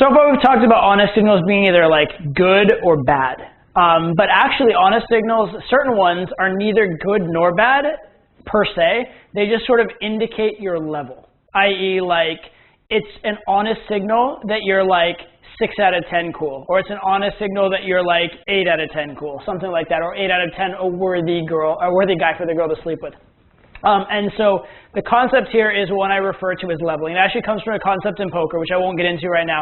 So far we've talked about honest signals being either like good or bad. But actually honest signals, certain ones are neither good nor bad per se. They just sort of indicate your level. I.e. like it's an honest signal that you're like 6 out of 10 cool. Or it's an honest signal that you're like 8 out of 10 cool. Something like that. Or 8 out of 10 a worthy guy for the girl to sleep with. And so the concept here is one I refer to as leveling. It actually comes from a concept in poker, which I won't get into right now.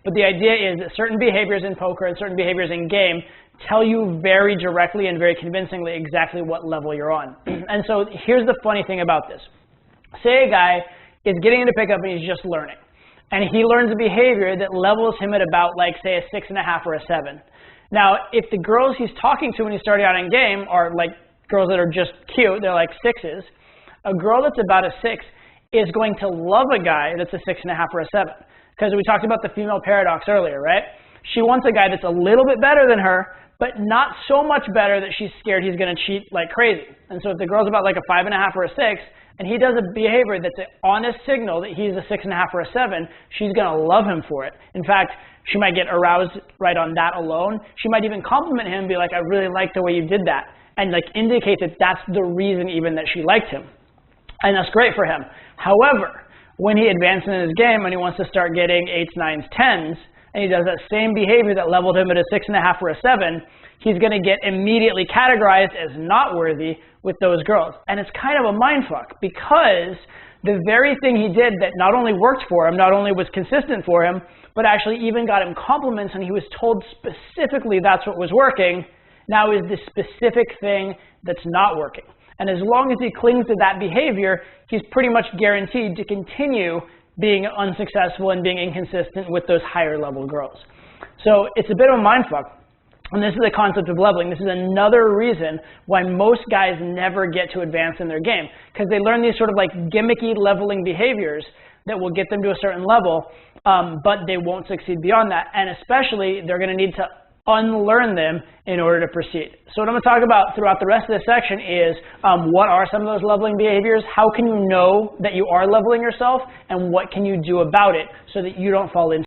But the idea is that certain behaviors in poker and certain behaviors in game tell you very directly and very convincingly exactly what level you're on. And so here's the funny thing about this. Say a guy is getting into pickup and he's just learning. And he learns a behavior that levels him at about like say a 6.5 or a 7. Now, if the girls he's talking to when he's starting out in game are like girls that are just cute, they're like 6s, a girl that's about a 6 is going to love a guy that's a 6.5 or a 7. Because we talked about the female paradox earlier, right? She wants a guy that's a little bit better than her, but not so much better that she's scared he's going to cheat like crazy. And so if the girl's about like a 5.5 or a 6, and he does a behavior that's an honest signal that he's a 6.5 or a 7, she's going to love him for it. In fact, she might get aroused right on that alone. She might even compliment him and be like, I really like the way you did that. And like indicate that that's the reason even that she liked him. And that's great for him. However, when he advances in his game and he wants to start getting 8s, 9s, 10s, and he does that same behavior that leveled him at a 6.5 or a 7, he's going to get immediately categorized as not worthy with those girls. And it's kind of a mindfuck because the very thing he did that not only worked for him, not only was consistent for him, but actually even got him compliments and he was told specifically that's what was working, now is the specific thing that's not working. And as long as he clings to that behavior, he's pretty much guaranteed to continue being unsuccessful and being inconsistent with those higher level girls. So it's a bit of a mindfuck. And this is the concept of leveling. This is another reason why most guys never get to advance in their game. Because they learn these sort of like gimmicky leveling behaviors that will get them to a certain level, but they won't succeed beyond that. And especially, they're going to need to unlearn them in order to proceed. So what I'm going to talk about throughout the rest of this section is what are some of those leveling behaviors, how can you know that you are leveling yourself, and what can you do about it so that you don't fall into